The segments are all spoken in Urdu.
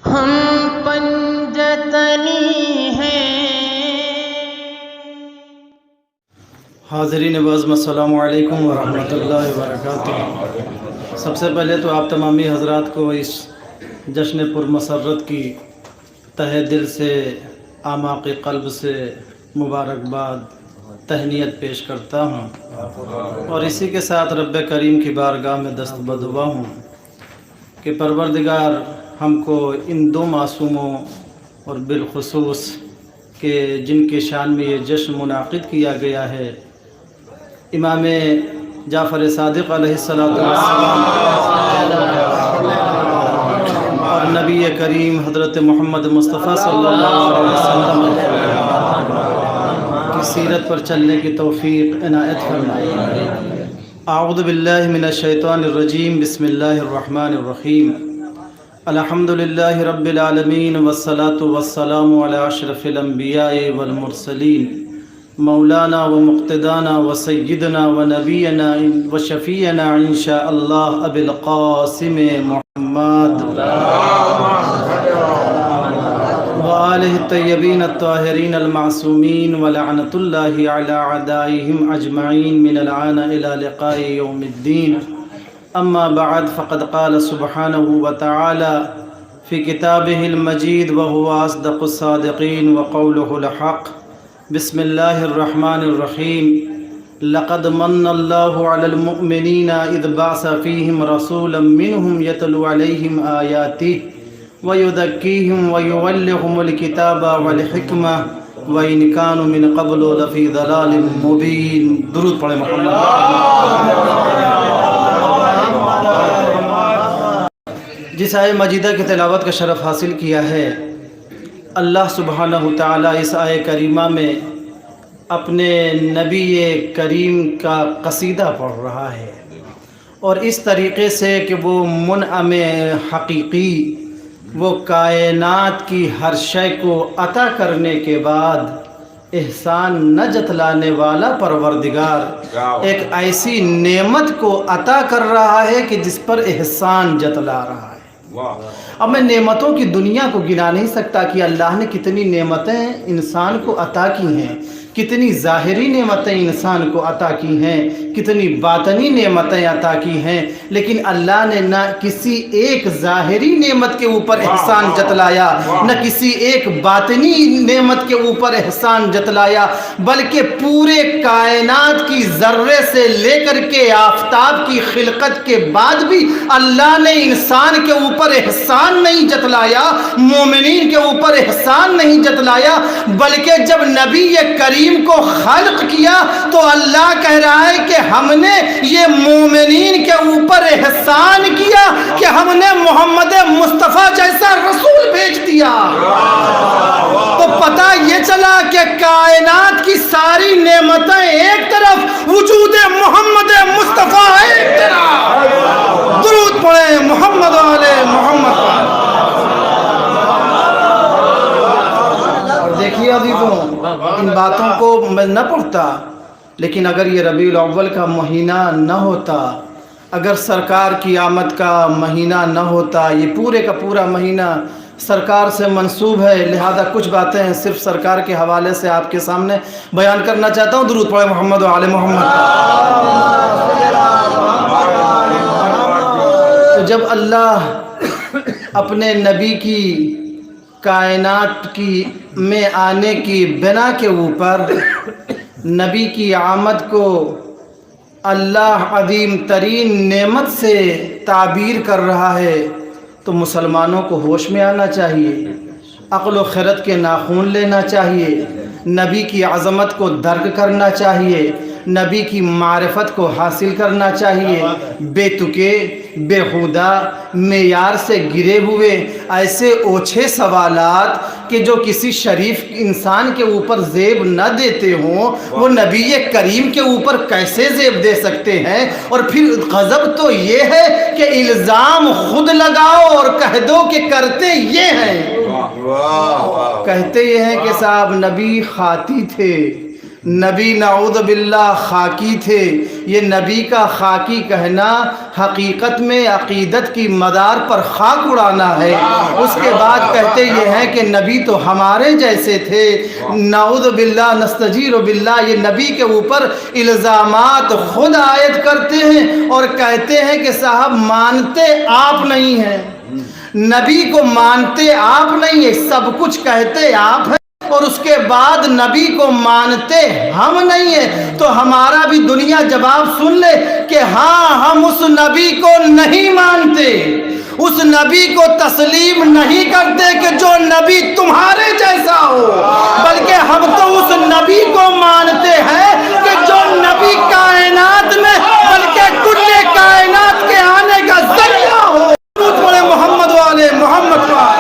ہم پنجتنی ہیں۔ حاضرین بزم السلام علیکم ورحمۃ اللہ وبرکاتہ۔ سب سے پہلے تو آپ تمامی حضرات کو اس جشن پرمسرت کی تہہ دل سے اعماق قلب سے مبارکباد تہنیت پیش کرتا ہوں، اور اسی کے ساتھ رب کریم کی بارگاہ میں دست بدعا ہوں کہ پروردگار ہم کو ان دو معصوموں اور بالخصوص کہ جن کے شان میں یہ جشن منعقد کیا گیا ہے، امام جعفر صادق علیہ الصلوۃ والسلام اور نبی کریم حضرت محمد مصطفیٰ صلی اللہ علیہ وسلم کی سیرت پر چلنے کی توفیق عنایت فرمائے۔ اعوذ باللہ من الشیطان الرجیم، بسم اللہ الرحمن الرحیم۔ الحمد للہ رب العالمین والصلاة والسلام علی اشرف الانبیاء والمرسلین، مولانا و مقتدانا و سیدنا و نبینا و شفیعنا انشاء اللہ ابی القاسم محمد و آلہ الطیبین الطاہرین المعصومین ولعنۃ اللہ علی اعدائہم اجمعین من الآن الى لقاء یوم الدین۔ اما بعد فقد قال سبحانہ وتعالی فی کتابہ المجید وهو اصدق الصادقین وقولہ الحق۔ بسم اللہ الرحمن الرحیم۔ لقد من اللہ علی المؤمنین اذ بعث فیہم رسولا منہم یتلو علیہم آیاتہ ویزکیہم ویعلمہم الکتاب والحکمہ وإن كانوا من قبل لفی ضلال مبین۔ درود پڑھیں محمد۔ جس آیہ مجیدہ کی تلاوت کا شرف حاصل کیا ہے، اللہ سبحانہ تعالیٰ اس آیہ کریمہ میں اپنے نبی کریم کا قصیدہ پڑھ رہا ہے، اور اس طریقے سے کہ وہ منعم حقیقی، وہ کائنات کی ہر شے کو عطا کرنے کے بعد احسان نہ جتلانے والا پروردگار ایک ایسی نعمت کو عطا کر رہا ہے کہ جس پر احسان جتلا رہا ہے۔ اب میں نعمتوں کی دنیا کو گنا نہیں سکتا کہ اللہ نے کتنی نعمتیں انسان کو عطا کی ہیں، کتنی ظاہری نعمتیں انسان کو عطا کی ہیں، کتنی باطنی نعمتیں عطا کی ہیں، لیکن اللہ نے نہ کسی ایک ظاہری نعمت کے اوپر احسان جتلایا، نہ کسی ایک باطنی نعمت کے اوپر احسان جتلایا، بلکہ پورے کائنات کی ذرے سے لے کر کے آفتاب کی خلقت کے بعد بھی اللہ نے انسان کے اوپر احسان نہیں جتلایا، مومنین کے اوپر احسان نہیں جتلایا، بلکہ جب نبی کریم کو خلق کیا تو اللہ کہہ رہا ہے کہ ہم نے یہ مومنین کے اوپر احسان کیا کہ ہم نے محمد مصطفیٰ جیسا رسول بھیج دیا۔ تو پتہ یہ چلا کہ کائنات کی ساری نعمتیں ایک طرف، وجود محمد مصطفیٰ ایک طرف۔ درود پڑھیں محمد علیہ محمد۔ دیکھیے عزیزوں، ان باتوں کو میں نہ پڑھتا، لیکن اگر یہ ربیع الاول کا مہینہ نہ ہوتا، اگر سرکار کی آمد کا مہینہ نہ ہوتا، یہ پورے کا پورا مہینہ سرکار سے منسوب ہے، لہذا کچھ باتیں صرف سرکار کے حوالے سے آپ کے سامنے بیان کرنا چاہتا ہوں۔ درود پڑھیں محمد و آل محمد۔ تو جب اللہ اپنے نبی کی کائنات کی میں آنے کی بنا کے اوپر نبی کی آمد کو اللہ عظیم ترین نعمت سے تعبیر کر رہا ہے، تو مسلمانوں کو ہوش میں آنا چاہیے، عقل و خرد کے ناخون لینا چاہیے، نبی کی عظمت کو درک کرنا چاہیے، نبی کی معرفت کو حاصل کرنا چاہیے۔ بے تکے، بیہودہ، معیار سے گرے ہوئے ایسے اوچھے سوالات کہ جو کسی شریف انسان کے اوپر زیب نہ دیتے ہوں، وہ نبی کریم کے اوپر کیسے زیب دے سکتے ہیں؟ اور پھر غضب تو یہ ہے کہ الزام خود لگاؤ اور کہہ دو کہ کرتے یہ ہیں۔ کہتے یہ ہیں کہ صاحب نبی خاتی تھے، نبی نعوذ باللہ خاکی تھے. یہ نبی کا خاکی کہنا حقیقت میں عقیدت کی مدار پر خاک اڑانا ہے. اس کے بعد کہتے یہ ہیں کہ نبی تو ہمارے جیسے تھے. نعوذ باللہ نستجیر باللہ. یہ نبی کے اوپر الزامات خود عائد کرتے ہیں اور کہتے ہیں کہ صاحب مانتے آپ نہیں ہیں, نبی کو مانتے آپ نہیں ہیں, سب کچھ کہتے آپ ہیں اور اس کے بعد نبی کو مانتے ہم نہیں ہیں. تو ہمارا بھی دنیا جواب سن لے کہ ہاں ہم اس نبی کو نہیں مانتے, اس نبی کو تسلیم نہیں کرتے کہ جو نبی تمہارے جیسا ہو, بلکہ ہم تو اس نبی کو مانتے ہیں کہ جو نبی کائنات میں بلکہ کل کائنات کے آنے کا ذریعہ ہو. بڑے محمد والے محمد کا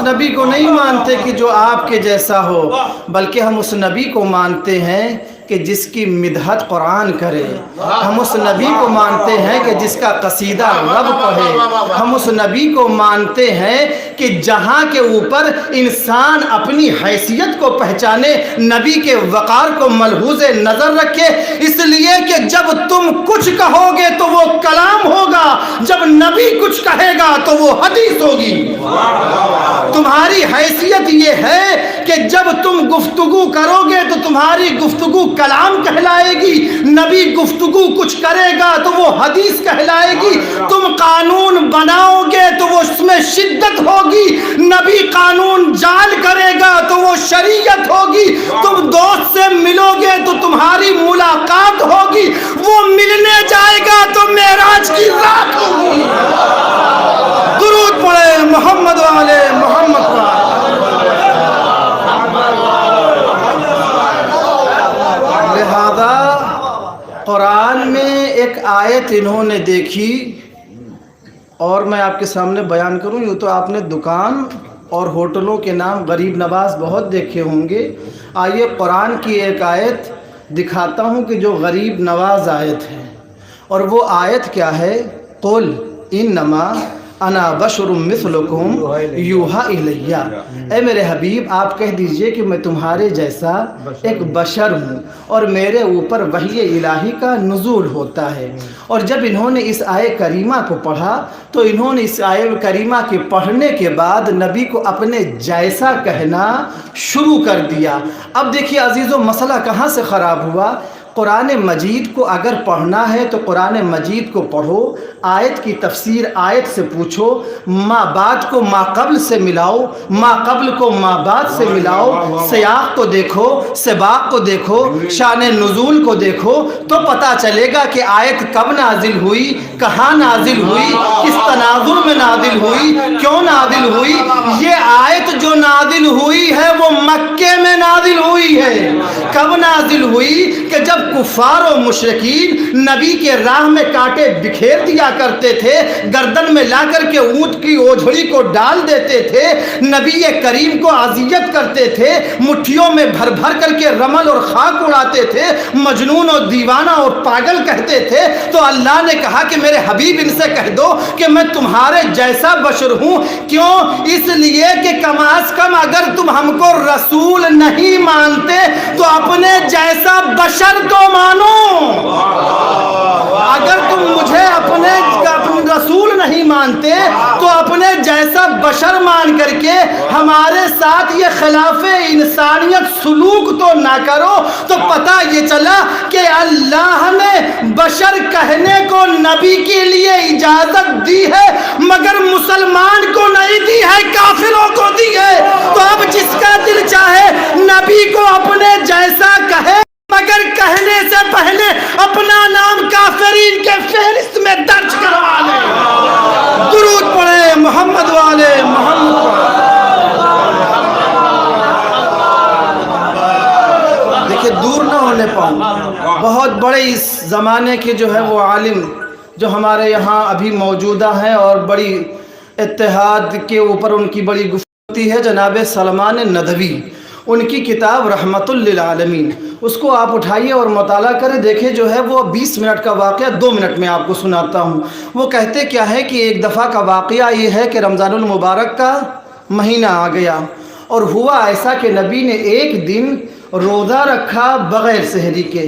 نبی کو نہیں مانتے کہ جو آپ کے جیسا ہو, بلکہ ہم اس نبی کو مانتے ہیں کہ جس کی مدحت قرآن کرے. ہم اس نبی کو مانتے ہیں کہ جس کا قصیدہ رب پڑھے. ہم اس نبی کو مانتے ہیں کہ جہاں کے اوپر انسان اپنی حیثیت کو پہچانے, نبی کے وقار کو ملحوظ نظر رکھے. اس لیے کہ جب تم کچھ کہو گے تو وہ کلام ہوگا, جب نبی کچھ کہے گا تو وہ حدیث ہوگی. تمہاری حیثیت یہ ہے کہ جب تم گفتگو کرو گے تو تمہاری گفتگو کلام کہلائے گی, نبی گفتگو کچھ کرے گا تو وہ حدیث کہلائے گی. تم قانون بناؤ گے تو وہ اس میں شدت ہوگی, نبی قانون جال کرے گا تو وہ شریعت ہوگی. تم دوست سے ملو گے تو تمہاری ملاقات ہوگی, وہ ملنے جائے گا تو معراج کی رات ہوگی. درود پڑھے محمد والے محمد پر. لہذا قرآن میں ایک آیت انہوں نے دیکھی اور میں آپ کے سامنے بیان کروں. یوں تو آپ نے دکان اور ہوٹلوں کے نام غریب نواز بہت دیکھے ہوں گے. آئیے قرآن کی ایک آیت دکھاتا ہوں کہ جو غریب نواز آیت ہے, اور وہ آیت کیا ہے؟ قل انما انا بشر مثلکم یوحا الیہ. اے میرے حبیب آپ کہہ دیجئے کہ میں تمہارے جیسا ایک بشر ہوں اور میرے اوپر وحی الہی کا نزول ہوتا ہے. اور جب انہوں نے اس آیے کریمہ کو پڑھا تو انہوں نے اس آیے کریمہ کے پڑھنے کے بعد نبی کو اپنے جیسا کہنا شروع کر دیا. اب دیکھیے عزیزو, مسئلہ کہاں سے خراب ہوا. قرآن مجید کو اگر پڑھنا ہے تو قرآن مجید کو پڑھو, آیت کی تفسیر آیت سے پوچھو, ما بعد کو ما قبل سے ملاؤ, ما قبل کو ما بعد سے ملاؤ, سیاق کو دیکھو, سباق کو دیکھو, شان نزول کو دیکھو, تو پتہ چلے گا کہ آیت کب نازل ہوئی, کہاں نازل ہوئی, کس تناظر میں نازل ہوئی, کیوں نازل ہوئی. یہ آیت جو نازل ہوئی ہے وہ مکے میں نازل ہوئی ہے. کب نازل ہوئی؟ کہ جب کفار و مشرکین نبی کے راہ میں کانٹے بکھیر دیا کرتے تھے, گردن میں لا کر کے اونٹ کی اوجھڑی کو ڈال دیتے تھے, نبی کریم کو اذیت کرتے تھے, مٹھیوں میں بھر بھر کر کے رمل اور خاک اڑاتے تھے, مجنون اور دیوانہ اور پاگل کہتے تھے. تو اللہ نے کہا کہ میرے حبیب ان سے کہہ دو کہ میں تمہارے جیسا بشر ہوں. کیوں؟ اس لیے کہ کم از کم اگر تم ہم کو رسول نہیں مانتے تو اپنے جیسا بشر تو مانو. اگر تم مجھے اپنے رسول نہیں مانتے تو اپنے جیسا بشر مان کر کے ہمارے ساتھ یہ خلاف انسانیت سلوک تو نہ کرو. تو پتہ یہ چلا کہ اللہ نے بشر کہنے کو نبی کے لیے اجازت دی ہے, مگر مسلمان کو نہیں دی ہے, کافروں کو دی ہے. تو اب جس کا دل چاہے نبی کو اپنے جیسا کہے, مگر کہنے سے پہلے اپنا نام کافرین کے فہرست میں درج کروا لے. درود پڑھے محمد والے محمد پر. دیکھیں دور نہ ہونے پاؤں, بہت بڑے اس زمانے کے جو ہے وہ عالم جو ہمارے یہاں ابھی موجودہ ہیں اور بڑی اتحاد کے اوپر ان کی بڑی گفتگو ہے, جناب سلمان ندوی. ان کی کتاب رحمت للعالمین, اس کو آپ اٹھائیے اور مطالعہ کریں، دیکھیں جو ہے وہ 20 منٹ کا واقعہ 2 منٹ میں آپ کو سناتا ہوں۔ وہ کہتے کیا ہے کہ ایک دفعہ کا واقعہ یہ ہے کہ رمضان المبارک کا مہینہ آ گیا، اور ہوا ایسا کہ نبی نے ایک دن روزہ رکھا بغیر سحری کے۔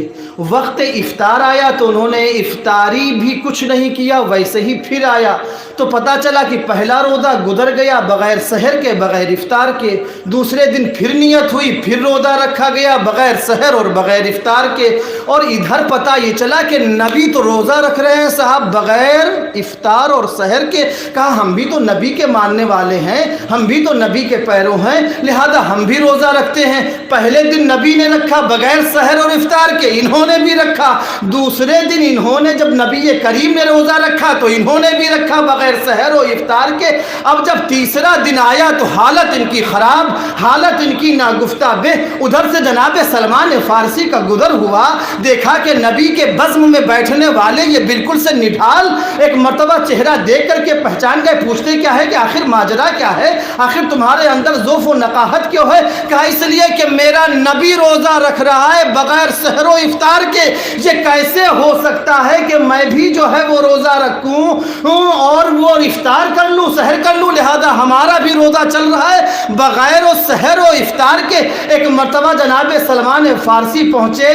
وقت افطار آیا تو انہوں نے افطاری بھی کچھ نہیں کیا، ویسے ہی پھر آیا تو پتہ چلا کہ پہلا روزہ گزر گیا بغیر سحر کے، بغیر افطار کے۔ دوسرے دن پھر نیت ہوئی، پھر روزہ رکھا گیا بغیر سحر اور بغیر افطار کے۔ اور ادھر پتہ یہ چلا کہ نبی تو روزہ رکھ رہے ہیں صاحب بغیر افطار اور سحر کے۔ کہا ہم بھی تو نبی کے ماننے والے ہیں، ہم بھی تو نبی کے پیرو ہیں، لہذا ہم بھی روزہ رکھتے ہیں۔ پہلے دن نبی نے رکھا بغیر سحر اور افطار کے، انہوں نے بھی رکھا۔ دوسرے دن انہوں نے جب نبی کریم نے روزہ رکھا تو انہوں نے بھی رکھا بغیر سحر و افطار کے۔ اب جب تیسرا دن آیا تو حالت ان کی خراب، حالت ان کی ناگفتہ بہ۔ ادھر سے جناب سلمان فارسی کا گزر ہوا، دیکھا کہ نبی کے بزم میں بیٹھنے والے یہ بالکل سے نڈھال، ایک مرتبہ چہرہ دیکھ کر کے پہچان گئے، پوچھتے کیا ہے کہ آخر ماجرا کیا ہے، آخر تمہارے اندر ذوف و نقاہت کیوں ہے؟ کہا اس لیے کہ میرا نبی روزہ رکھ رہا ہے بغیر سحر و افطار کے، یہ کیسے ہو سکتا ہے کہ میں بھی جو ہے وہ روزہ رکھوں اور وہ افطار کر لوں، سحر کر لوں؟ لہذا ہمارا بھی روزہ چل رہا ہے بغیر و سحر و افطار کے۔ ایک مرتبہ جناب سلمان فارسی پہنچے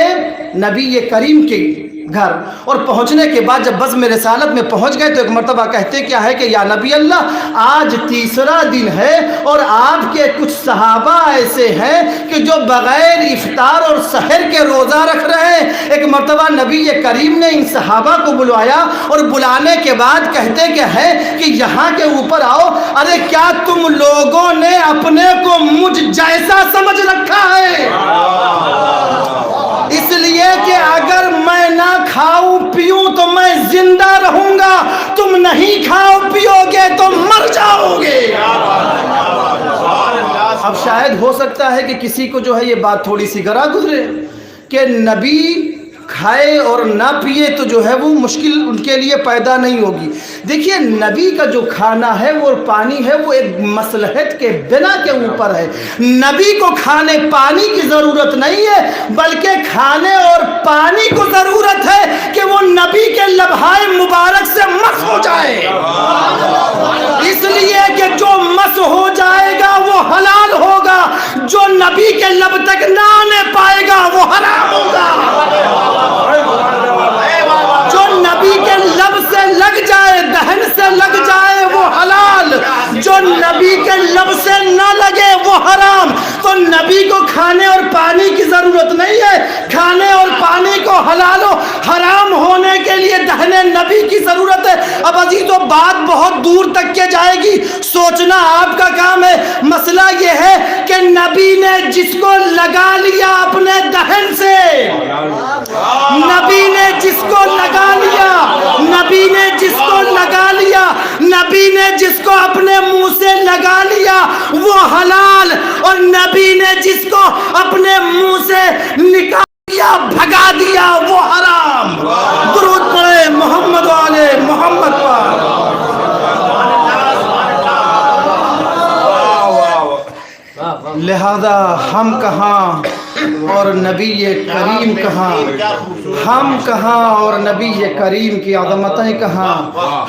نبی کریم کے گھر، اور پہنچنے کے بعد جب بزم رسالت میں پہنچ گئے تو ایک مرتبہ کہتے کیا ہے کہ یا نبی اللہ، آج تیسرا دن ہے اور آپ کے کچھ صحابہ ایسے ہیں کہ جو بغیر افطار اور سحر کے روزہ رکھ رہے ہیں۔ ایک مرتبہ نبی کریم نے ان صحابہ کو بلوایا اور بلانے کے بعد کہتے کہ ہے کہ یہاں کے اوپر آؤ، ارے کیا تم لوگوں نے اپنے کو مجھ جیسا سمجھ رکھا ہے؟ اس لیے کہ اگر میں نہ کھاؤں پیوں تو میں زندہ رہوں گا، تم نہیں کھاؤ پیو گے تو مر جاؤ گے۔ اب شاید ہو سکتا ہے کہ کسی کو جو ہے یہ بات تھوڑی سی گرا گزرے کہ نبی کھائے اور نہ پیے تو جو ہے وہ مشکل ان کے لیے پیدا نہیں ہوگی۔ دیکھیے نبی کا جو کھانا ہے وہ پانی ہے، وہ ایک مصلحت کے بنا کے اوپر ہے۔ نبی کو کھانے پانی کی ضرورت نہیں ہے، بلکہ کھانے اور پانی کو ضرورت ہے کہ وہ نبی کے لبھائے مبارک سے مس ہو جائے، اس لیے کہ جو مس ہو جائے گا وہ حلال ہوگا، جو نبی کے لب تک نہ آنے پائے گا وہ حرام ہوگا۔ جو نبی کے لب سے لگ جائے، دہن سے لگ جائے وہ حلال، جو نبی کے لب سے نہ لگے وہ حرام۔ تو نبی کو کھانے اور پانی کی ضرورت نہیں ہے، کھانے اور پانی کو حلال و حرام ہونے کے لیے دہن نبی کی ضرورت ہے۔ اب عزیزو بات بہت دور تک کے جائے گی، سوچنا آپ کا کام ہے۔ مسئلہ یہ ہے کہ نبی نے جس کو لگا لیا اپنے دہن سے، نبی نے جس کو لگا لیا، نبی نے جس کو لگا لیا، نبی نے جس کو اپنے منہ سے لگا لیا وہ حلال، اور نبی نے جس کو اپنے منہ سے نکال دیا، بھگا دیا وہ حرام۔ درود پڑھے محمد والے محمد پر۔ لہذا ہم کہاں اور نبی کریم کہاں، ہم کہاں اور نبی کریم کی عظمتیں کہاں،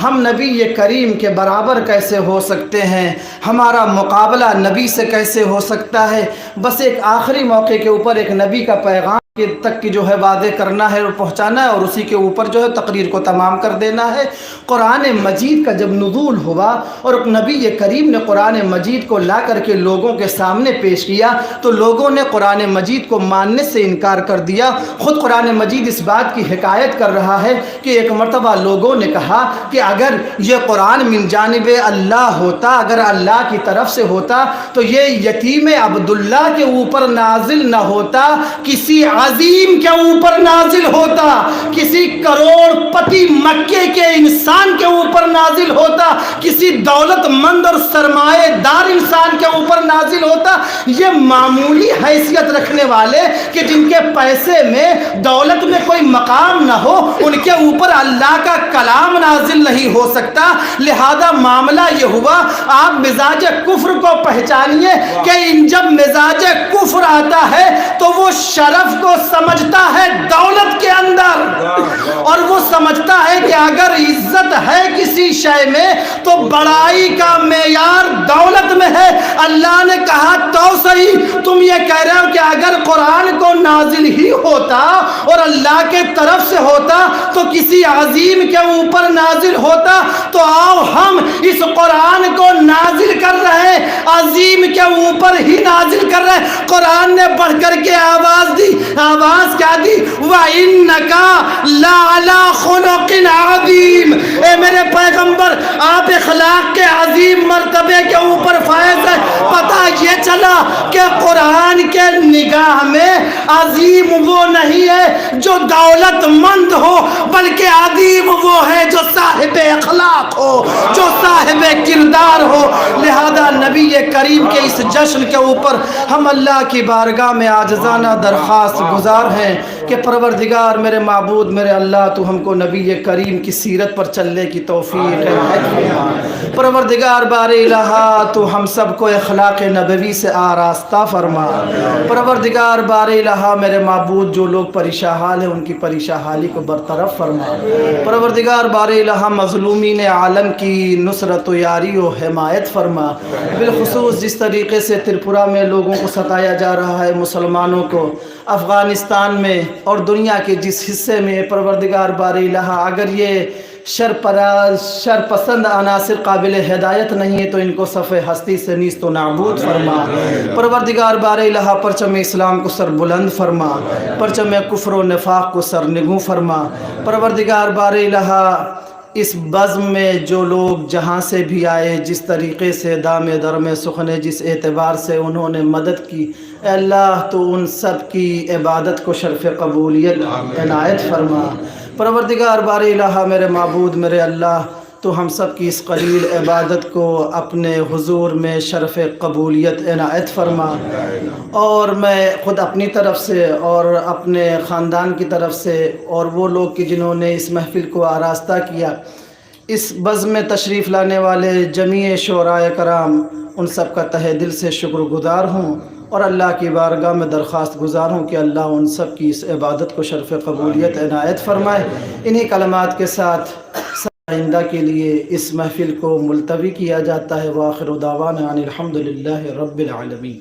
ہم نبی کریم کے برابر کیسے ہو سکتے ہیں، ہمارا مقابلہ نبی سے کیسے ہو سکتا ہے؟ بس ایک آخری موقع کے اوپر ایک نبی کا پیغام تک کی جو ہے واضح کرنا ہے اور پہنچانا ہے، اور اسی کے اوپر جو ہے تقریر کو تمام کر دینا ہے۔ قرآن مجید کا جب نزول ہوا اور نبی کریم نے قرآن مجید کو لا کر کے لوگوں کے سامنے پیش کیا تو لوگوں نے قرآن مجید کو ماننے سے انکار کر دیا۔ خود قرآن مجید اس بات کی حکایت کر رہا ہے کہ ایک مرتبہ لوگوں نے کہا کہ اگر یہ قرآن من جانب اللہ ہوتا، اگر اللہ کی طرف سے ہوتا تو یہ یتیم عبداللہ کے اوپر نازل نہ ہوتا، کسی عظیم کے اوپر نازل ہوتا، کسی کروڑ پتی مکے کے انسان کے اوپر نازل ہوتا، کسی دولت مند اور سرمایہ دار انسان کے اوپر نازل ہوتا۔ یہ معمولی حیثیت رکھنے والے کہ جن کے پیسے میں دولت میں کوئی مقام نہ ہو، ان کے اوپر اللہ کا کلام نازل نہیں ہو سکتا۔ لہذا معاملہ یہ ہوا، آپ مزاج کفر کو پہچانیے کہ جب مزاج کفر آتا ہے تو وہ شرف کو سمجھتا ہے دولت کے اندر، اور وہ سمجھتا ہے کہ اگر عزت ہے کسی شے میں تو بڑائی کا معیار دولت میں ہے۔ اللہ نے کہا تو صحیح، تم یہ کہہ رہے ہو کہ اگر قرآن کو نازل ہی ہوتا اور اللہ کے طرف سے ہوتا تو کسی عظیم کے اوپر نازل ہوتا، تو آؤ ہم اس قرآن کو نازل کر رہے ہیں، عظیم کے اوپر ہی نازل کر رہے ہیں۔ قرآن نے بڑھ کر کے آواز دی، آواز کیا دی؟ وَإِنَّكَ لَعَلَىٰ خُلُقٍ عَظِيمٍ، اے میرے پیغمبر آپ اخلاق کے عظیم مرتبے کے اوپر فائز ہے۔ پتہ یہ چلا کہ قرآن کے نگاہ میں عظیم وہ نہیں ہے جو دولت مند ہو، بلکہ عظیم وہ ہے جو صاحب اخلاق ہو، جو صاحب کردار ہو۔ لہذا نبی کریم کے اس جشن کے اوپر ہم اللہ کی بارگاہ میں عاجزانہ درخواست گزار ہیں کہ پروردگار میرے معبود میرے اللہ تو ہم کو نبی کریم کی سیرت پر چلنے کی توفیق عنایت فرما۔ پروردگار بار الہ تو ہم سب کو اخلاق نبوی سے آراستہ فرما۔ پروردگار بار الہ میرے معبود جو لوگ پریشان حال ہیں ان کی پریشان حالی کو برطرف فرما۔ پروردگار بار الہ مظلومین عالم کی نصرت و یاری و حمایت فرما۔ بالخصوص جس طریقے سے تریپورہ میں لوگوں کو ستایا جا رہا ہے، مسلمانوں کو افغانستان میں اور دنیا کے جس حصے میں، پروردگار بار الہ اگر یہ شر پسند عناصر قابل ہدایت نہیں ہے تو ان کو صفِ ہستی سے نیست و نابود فرما۔ پروردگار بار الہ پرچم اسلام کو سر بلند فرما، پرچم کفر و نفاق کو سر نگوں فرما۔ پروردگار بار الہ اس بزم میں جو لوگ جہاں سے بھی آئے، جس طریقے سے دام درم سخنے، جس اعتبار سے انہوں نے مدد کی، اے اللہ تو ان سب کی عبادت کو شرف قبولیت عنایت فرما۔ پروردگار بار الہ میرے معبود میرے اللہ تو ہم سب کی اس قلیل عبادت کو اپنے حضور میں شرف قبولیت عنایت فرما۔ اور میں خود اپنی طرف سے اور اپنے خاندان کی طرف سے اور وہ لوگ کی جنہوں نے اس محفل کو آراستہ کیا، اس بزم میں تشریف لانے والے جمیع شعراء کرام، ان سب کا تہہ دل سے شکر گزار ہوں اور اللہ کی بارگاہ میں درخواست گزار ہوں کہ اللہ ان سب کی اس عبادت کو شرف قبولیت عنایت فرمائے۔ انہی کلمات کے ساتھ آئندہ کے لیے اس محفل کو ملتوی کیا جاتا ہے۔ وآخر دعوانا ان الحمدللہ رب العالمین۔